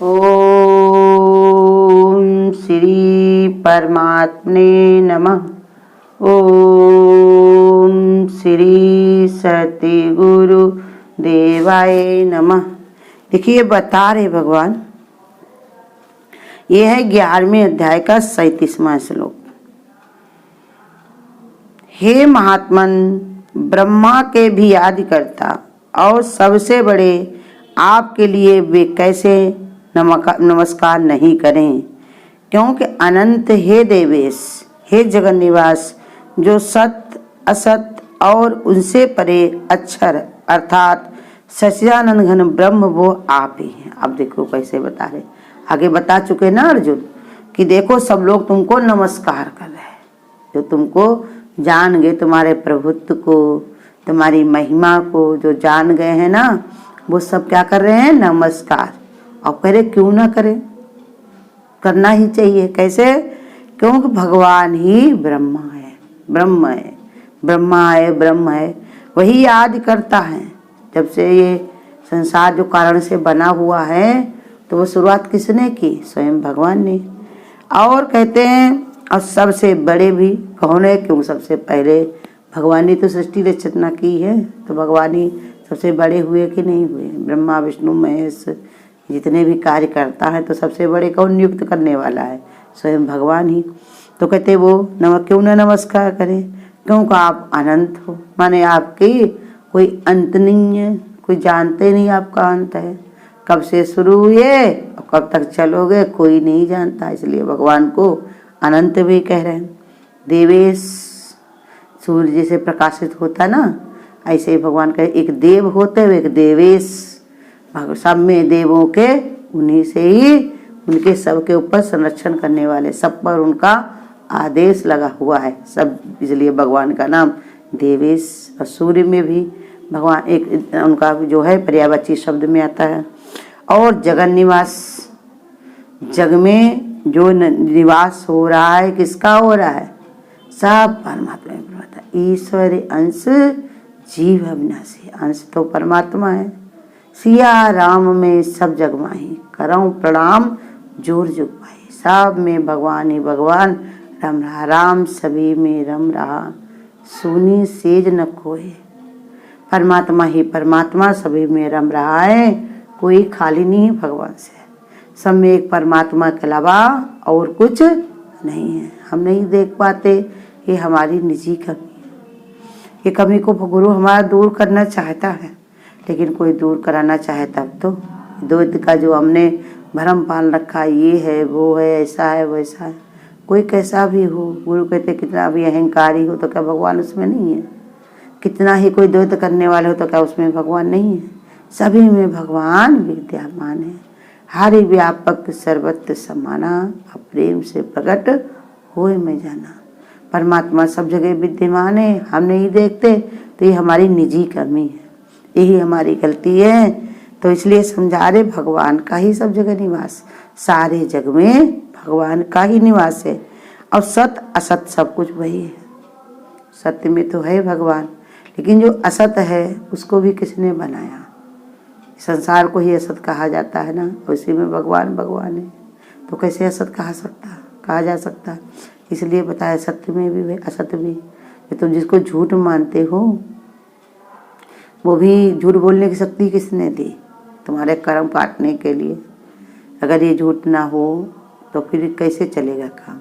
ओम श्री परमात्मने नमः। ओम श्री सतगुरु देवाय नमः। देखिए बता रहे भगवान, ये है 11वें अध्याय का 37वां श्लोक। हे महात्मन, ब्रह्मा के भी आदि करता और सबसे बड़े आपके लिए वे कैसे नमस्कार नहीं करें, क्योंकि अनंत हे देवेश, हे जगन निवास, जो सत असत और उनसे परे अक्षर अर्थात सच्चिदानंद घन ब्रह्म वो आप ही हैं। अब देखो कैसे बता रहे, आगे बता चुके ना अर्जुन कि देखो सब लोग तुमको नमस्कार कर रहे हैं, जो तुमको जान गए, तुम्हारे प्रभुत्व को, तुम्हारी महिमा को जो जान गए हैं ना, वो सब क्या कर रहे हैं, नमस्कार। और कह रहे क्यों ना करें, करना ही चाहिए। कैसे? क्योंकि भगवान ही ब्रह्मा है, ब्रह्म है, ब्रह्मा है, ब्रह्म है, वही आदि करता है। जब से ये संसार जो कारण से बना हुआ है, तो वो शुरुआत किसने की? स्वयं भगवान ने। और कहते हैं और सबसे बड़े भी कौन है? क्यों सबसे पहले भगवान ने तो सृष्टि रचना की है, तो भगवान ही सबसे बड़े हुए कि नहीं हुए? ब्रह्मा विष्णु महेश जितने भी कार्य करता है, तो सबसे बड़े कौन नियुक्त करने वाला है? स्वयं भगवान ही। तो कहते वो क्यों न नमस्कार करें? क्योंकि आप अनंत हो, माने आपकी कोई अंत नहीं है, कोई जानते नहीं आपका अंत है, कब से शुरू हुए और कब तक चलोगे कोई नहीं जानता। इसलिए भगवान को अनंत भी कह रहे हैं। देवेश, सूर्य जैसे प्रकाशित होता ना, ऐसे ही भगवान का एक देव होते हुए एक देवेश, सब में देवों के उन्हीं से ही, उनके सबके ऊपर संरक्षण करने वाले, सब पर उनका आदेश लगा हुआ है सब, इसलिए भगवान का नाम देवेश। और सूर्य में भी भगवान एक उनका जो है पर्यायवाची शब्द में आता है। और जगन निवास, जग में जो निवास हो रहा है किसका हो रहा है? सब परमात्मा में। ईश्वर अंश जीव अविनाशी, अंश तो परमात्मा है। सिया राम में सब जग माही, करऊं प्रणाम जोर जुग पाई। सब में भगवान ही भगवान रम रहा, राम सभी में रम रहा, सुनी सेज न कोई। परमात्मा ही परमात्मा सभी में रम रहा है, कोई खाली नहीं है भगवान से। सब में एक परमात्मा के अलावा और कुछ नहीं है। हम नहीं देख पाते, ये हमारी निजी कमी है। ये कमी को गुरु हमारा दूर करना चाहता है, लेकिन कोई दूर कराना चाहे तब तो। द्वैत का जो हमने भरम पाल रखा, ये है वो है, ऐसा है वैसा है, कोई कैसा भी हो, गुरु कहते कितना भी अहंकारी हो तो क्या भगवान उसमें नहीं है? कितना ही कोई द्वैत करने वाले हो तो क्या उसमें भगवान नहीं है? सभी में भगवान विद्यमान है। हरि व्यापक सर्वत्र समाना, प्रेम से प्रकट होए में जाना। परमात्मा सब जगह विद्यमान है, हम नहीं देखते, तो ये हमारी निजी कमी है, यही हमारी गलती है। तो इसलिए समझा रहे भगवान का ही सब जगह निवास, सारे जग में भगवान का ही निवास है। और सत असत सब कुछ वही है। सत्य में तो है भगवान, लेकिन जो असत है उसको भी किसने बनाया? संसार को ही असत कहा जाता है ना, उसी में भगवान भगवान है, तो कैसे असत कहा जा सकता? इसलिए बताया सत्य में भी है, असत भी। तुम जिसको झूठ मानते हो, वो भी झूठ बोलने की शक्ति किसने दी? तुम्हारे कर्म काटने के लिए। अगर ये झूठ ना हो तो फिर कैसे चलेगा काम?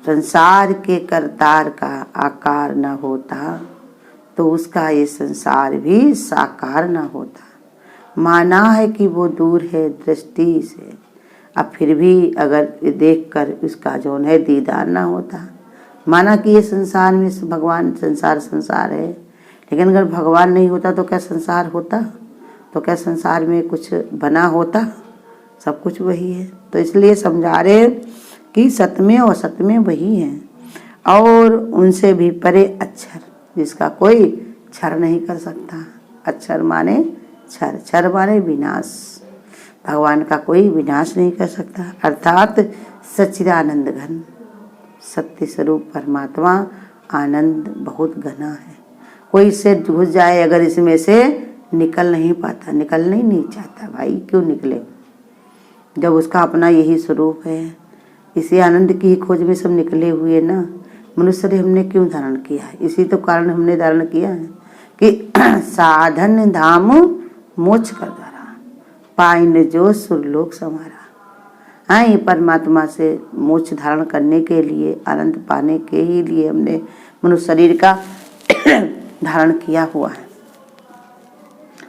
संसार के करतार का आकार न होता, तो उसका ये संसार भी साकार न होता। माना है कि वो दूर है दृष्टि से, अब फिर भी अगर देखकर उसका जो है दीदार ना होता। माना कि ये संसार में भगवान संसार है, लेकिन अगर भगवान नहीं होता तो क्या संसार होता? तो क्या संसार में कुछ बना होता? सब कुछ वही है। तो इसलिए समझा रहे कि सत में और असत में वही है, और उनसे भी परे अक्षर, जिसका कोई क्षर नहीं कर सकता। अक्षर माने क्षर, क्षर माने विनाश। भगवान का कोई विनाश नहीं कर सकता, अर्थात सच्चिदानंद घन सत्य स्वरूप परमात्मा आनंद बहुत घना है। कोई इससे घुस जाए अगर इसमें से, निकल नहीं पाता, निकलना ही नहीं चाहता। भाई क्यों निकले? जब उसका अपना यही स्वरूप है। इसी आनंद की ही खोज में सब निकले हुए ना। मनुष्य शरीर हमने क्यों धारण किया है? इसी तो कारण हमने धारण किया है कि साधन धाम मोक्ष कर द्वारा पाइन जो सुरलोक समारा। हाँ, ये परमात्मा से मोक्ष धारण करने के लिए, आनंद पाने के ही लिए हमने मनुष्य शरीर का धारण किया हुआ है।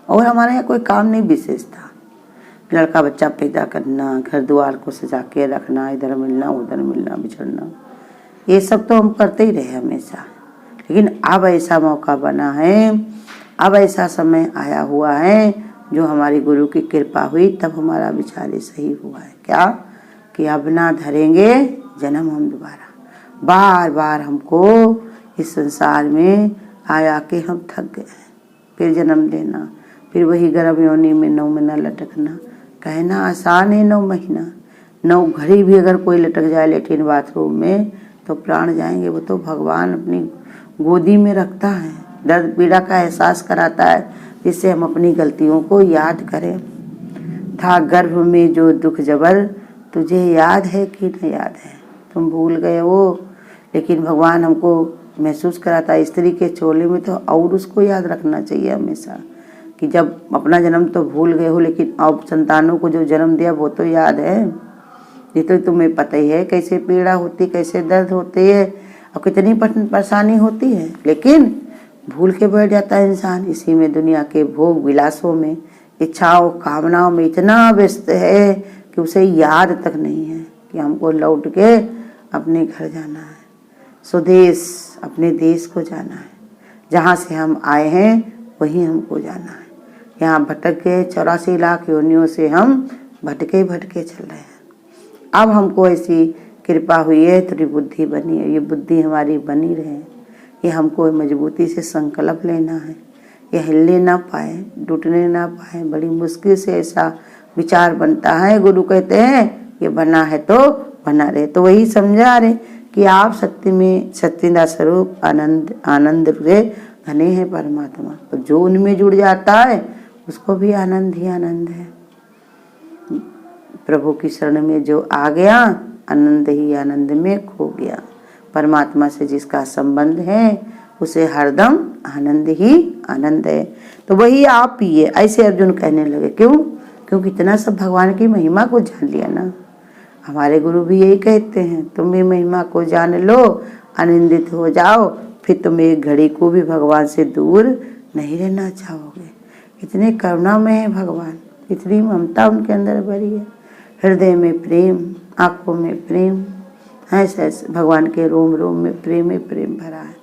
और हमारे यहाँ कोई काम नहीं विशेष था। लड़का बच्चा पैदा करना, घर द्वार को सजा के रखना, इधर मिलना उधर मिलना, बिछड़ना, ये सब तो हम करते ही रहे हमेशा। लेकिन अब ऐसा मौका बना है, अब ऐसा समय आया हुआ है जो हमारी गुरु की कृपा हुई, तब हमारा विचार सही हुआ है। क्या कि अब ना धरेंगे जन्म हम दोबारा। बार बार हमको इस संसार में आया के हम थक गए हैं। फिर जन्म लेना, फिर वही गर्भ योनि में 9 महीना लटकना। कहना आसान है 9 महीना, 9 घड़ी भी अगर कोई लटक जाए लेट्रिन बाथरूम में तो प्राण जाएंगे। वो तो भगवान अपनी गोदी में रखता है, दर्द पीड़ा का एहसास कराता है, जिससे हम अपनी गलतियों को याद करें। था गर्भ में जो दुख जबर, तुझे याद है कि न याद है? तुम भूल गए हो, लेकिन भगवान हमको महसूस कराता है स्त्री के चोले में, तो और उसको याद रखना चाहिए हमेशा कि जब अपना जन्म तो भूल गए हो, लेकिन अब संतानों को जो जन्म दिया वो तो याद है। ये तो तुम्हें पता ही है कैसे पीड़ा होती, कैसे दर्द होते है और कितनी परेशानी होती है, लेकिन भूल के बैठ जाता है इंसान। इसी में दुनिया के भोग विलासों में, इच्छाओं कामनाओं में इतना व्यस्त है कि उसे याद तक नहीं है कि हमको लौट के अपने घर जाना है, स्वदेश अपने देश को जाना है। जहाँ से हम आए हैं वहीं हमको जाना है। यहाँ भटक के 84 लाख योनियों से हम भटके भटके चल रहे हैं। अब हमको ऐसी कृपा हुई है, थोड़ी बुद्धि बनी है। ये बुद्धि हमारी बनी रहे, ये हमको मजबूती से संकल्प लेना है। ये हिलने ना पाए, टूटने ना पाए। बड़ी मुश्किल से ऐसा विचार बनता है। गुरु कहते हैं ये बना है तो बना रहे। तो वही समझा रहे कि आप सत्य में सत्यदा स्वरूप आनंद से घने हैं परमात्मा। तो जो उनमें जुड़ जाता है उसको भी आनंद ही आनंद है। प्रभु की शरण में जो आ गया, आनंद ही आनंद में खो गया। परमात्मा से जिसका संबंध है उसे हरदम आनंद ही आनंद है। तो वही आप पिए, ऐसे अर्जुन कहने लगे। क्यों? क्योंकि इतना सब भगवान की महिमा को जान लिया ना। हमारे गुरु भी यही कहते हैं, तुम भी महिमा को जान लो, आनंदित हो जाओ, फिर तुम एक घड़ी को भी भगवान से दूर नहीं रहना चाहोगे। इतने करुणा में है भगवान, इतनी ममता उनके अंदर भरी है। हृदय में प्रेम, आंखों में प्रेम, ऐसे भगवान के रोम रोम में प्रेम ही प्रेम भरा है।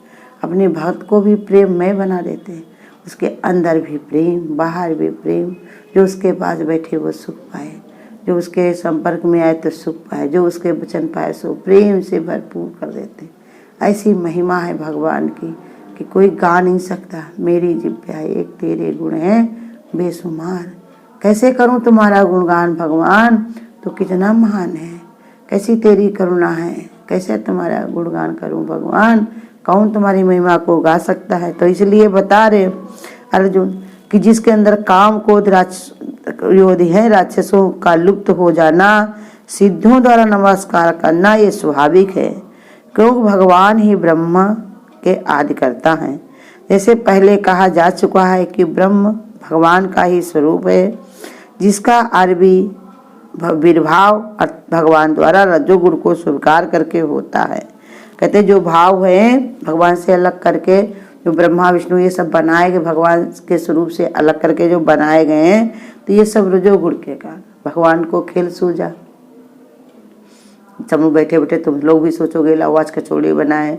अपने भक्त को भी प्रेममय बना देते हैं। उसके अंदर भी प्रेम, बाहर भी प्रेम। जो उसके पास बैठे वो सुख पाए, जो उसके संपर्क में आए तो सुख पाए, जो उसके वचन पाए सो प्रेम से भरपूर कर देते। ऐसी महिमा है भगवान की कि कोई गा नहीं सकता। मेरी जिह्वा एक तेरे गुण हैं बेशुमार। कैसे करूं तुम्हारा गुणगान भगवान, तो कितना महान है। कैसी तेरी करुणा है, कैसे तुम्हारा गुणगान करूं भगवान। कौन तुम्हारी महिमा को गा सकता है। तो इसलिए बता रहे अर्जुन कि जिसके अंदर काम क्रोध योधि है, राक्षसों का लुप्त हो जाना, सिद्धों द्वारा नमस्कार करना, ये स्वाभाविक है। क्योंकि भगवान ही ब्रह्मा के आदि करता है। जैसे पहले कहा जा चुका है कि ब्रह्म भगवान का ही स्वरूप है, जिसका आरबी विर्भाव भगवान द्वारा रजोगुण को स्वीकार करके होता है। कहते जो भाव है भगवान से अलग करके, जो ब्रह्मा विष्णु ये सब बनाए गए भगवान के स्वरूप से अलग करके जो बनाए गए हैं, तो ये सब रजोगुण के कारण भगवान को खेल सूझा। सब लोग बैठे बैठे तुम लोग भी सोचोगे लाओ आज कचौड़ी बनाए,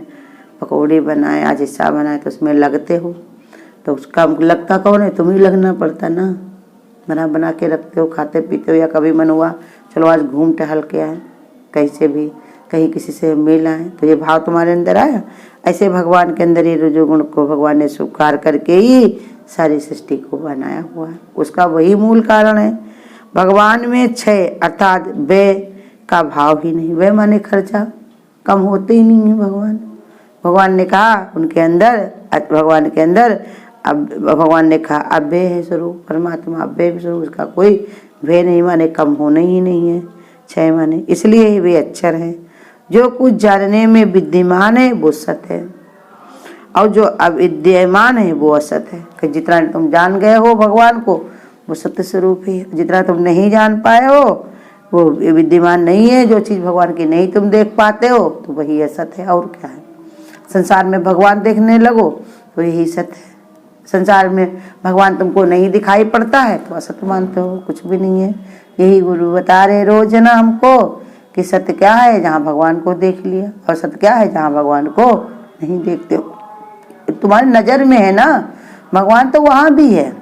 पकौड़ी बनाए, आज हिस्सा बनाए, तो उसमें लगते हो। तो उसका लगता कौन है? तुम्हें लगना पड़ता ना। बना बना के रखते हो, खाते पीते हो, या कभी मन हुआ चलो आज घूम टहल के आए, कहीं से भी कहीं किसी से मिल आए, तो ये भाव तुम्हारे अंदर आया। ऐसे भगवान के अंदर ये रजोगुण को भगवान ने स्वीकार करके ही सारी सृष्टि को बनाया हुआ है। उसका वही मूल कारण है। भगवान में क्षय अर्थात व्यय का भाव ही नहीं। व्यय माने खर्चा, कम होते ही नहीं है भगवान। भगवान ने कहा उनके अंदर, भगवान के अंदर अब भगवान ने कहा अव्यय है स्वरूप, परमात्मा अव्यय स्वरूप, उसका कोई वे नहीं माने कम होना ही नहीं है, क्षय माने इसलिए वे अक्षर है। जो कुछ जानने में विद्यमान है वो सत्य है और जो अविद्यमान है वो असत है। कि जितना तुम जान गए हो भगवान को वो सत्य स्वरूप ही है, जितना तुम नहीं जान पाए हो वो विद्यमान नहीं है। जो चीज़ भगवान की नहीं तुम देख पाते हो तो वही असत है। और क्या है, संसार में भगवान देखने लगो तो यही सत्य है। संसार में भगवान तुमको नहीं दिखाई पड़ता है तो असत्य मानते हो, कुछ भी नहीं है। यही गुरु बता रहे रोज ना हमको कि सत्य क्या है, जहाँ भगवान को देख लिया, और सत्य क्या है, जहाँ भगवान को नहीं देखते हो। तुम्हारी नजर में है ना, भगवान तो वहाँ भी है,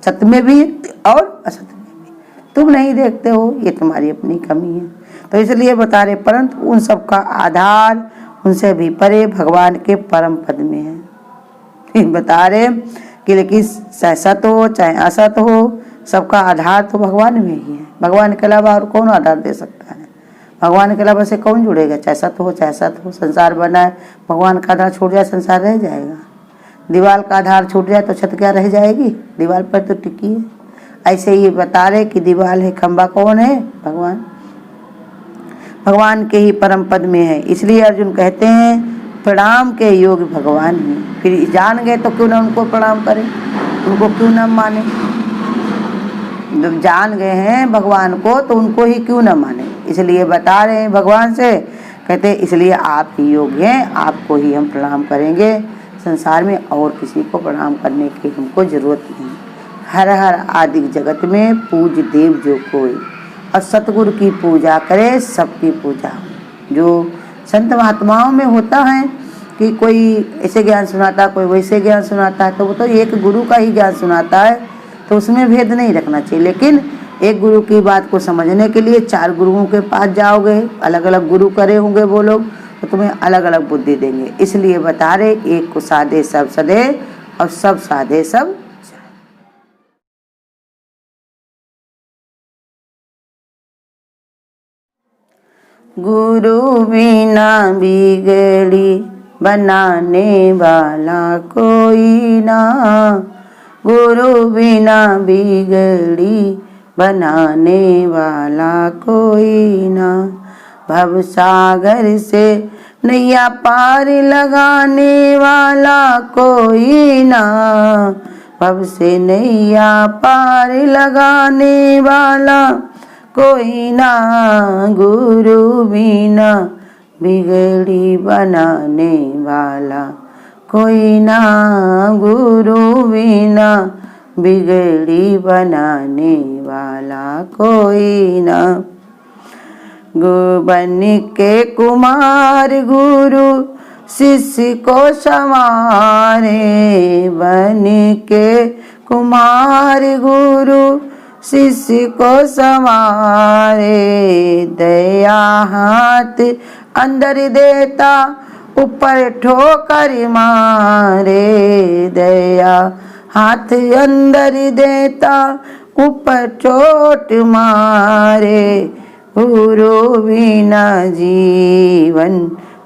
सत्य में भी और असत्य में भी, तुम नहीं देखते हो, ये तुम्हारी अपनी कमी है। तो इसलिए बता रहे परंतु उन सब का आधार उनसे भी परे भगवान के परम पद में है। बता रहे कि लेकिन चाहे सत हो चाहे असत हो, सबका आधार तो भगवान में ही है। भगवान के अलावा और कौन आधार दे सकता है, भगवान के अलावा से कौन जुड़ेगा। चाहे सत हो चाहे असत हो, संसार बना है, भगवान का आधार छूट जाए संसार रह जाएगा। दीवार का आधार छूट जाए तो छत क्या रह जाएगी, दीवार पर तो टिकी है। ऐसे ही बता रहे कि दीवार है, खंबा कौन है, भगवान। भगवान के ही परम पद में है। इसलिए अर्जुन कहते हैं प्रणाम के योग भगवान हैं। फिर जान गए तो क्यों ना उनको प्रणाम करें, उनको क्यों ना माने। जब जान गए हैं भगवान को तो उनको ही क्यों ना माने। इसलिए बता रहे हैं भगवान से, कहते इसलिए आप ही योग्य हैं, आपको ही हम प्रणाम करेंगे। संसार में और किसी को प्रणाम करने की हमको जरूरत नहीं। हर हर आदि जगत में पूज देव जो कोई, और सतगुरु की पूजा करे सबकी पूजा। जो संत महात्माओं में होता है कि कोई ऐसे ज्ञान सुनाता कोई वैसे ज्ञान सुनाता है, तो वो तो एक गुरु का ही ज्ञान सुनाता है, तो उसमें भेद नहीं रखना चाहिए। लेकिन एक गुरु की बात को समझने के लिए 4 गुरुओं के पास जाओगे, अलग अलग गुरु करे होंगे वो लोग, तो तुम्हें अलग अलग बुद्धि देंगे। इसलिए बता रहे एक को साधे सब सदे और सब साधे सब। गुरु बिना बिगड़ी बनाने वाला कोई ना, गुरु बिना बिगड़ी बनाने वाला कोई ना। भव सागर से नैया पार लगाने वाला कोई ना, भव से नैया पार लगाने वाला कोई ना। गुरु बिना बिगड़ी बनाने वाला कोई ना, गुरु बिना बिगड़ी बनाने वाला कोई ना। बन के कुमार गुरु शिष्य को संवारे, बन के कुमार गुरु शिष्य को संवारे। दया हाथ अंदर देता ऊपर ठोकर मारे, दया हाथ अंदर देता ऊपर चोट मारे। गुरु बिना जीवन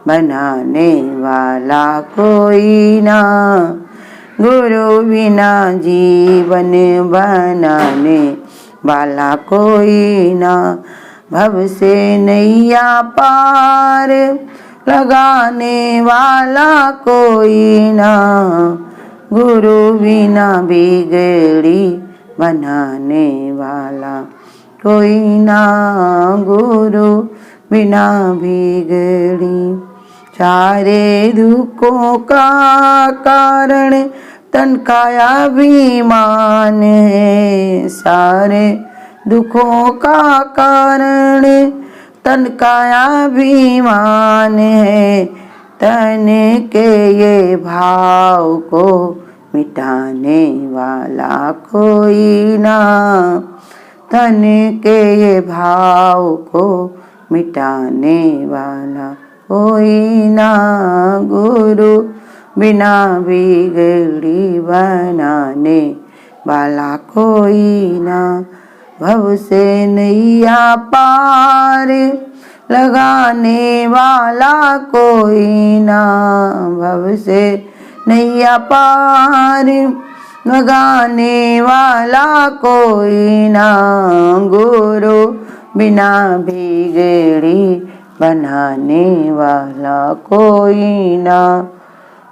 बनाने वाला कोई ना, गुरु बिना जीवन बनाने वाला कोई ना। भव से नैया पार लगाने वाला कोई ना, गुरु बिना बिगड़ी बनाने वाला कोई ना, गुरु बिना बिगड़ी। सारे दुखों का कारण तन का अभिमान है, सारे दुखों का कारण तन का अभिमान है। तन के ये भाव को मिटाने वाला कोई ना, तन के ये भाव को मिटाने वाला कोई ना। गुरु बिना बिगड़ी बनाने वाला कोई ना, भव से नैया पार लगाने वाला कोई ना, भव से नैया पार भगाने वाला कोई ना, गुरु बिना बिगड़ी बनाने वाला कोई ना,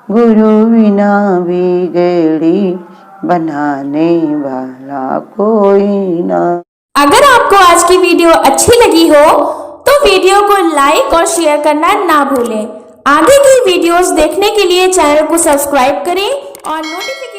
गुरु बिना बिगड़ी बनाने वाला कोई ना। अगर आपको आज की वीडियो अच्छी लगी हो तो वीडियो को लाइक और शेयर करना ना भूलें। आगे की वीडियोस देखने के लिए चैनल को सब्सक्राइब करें और नोटिफिकेशन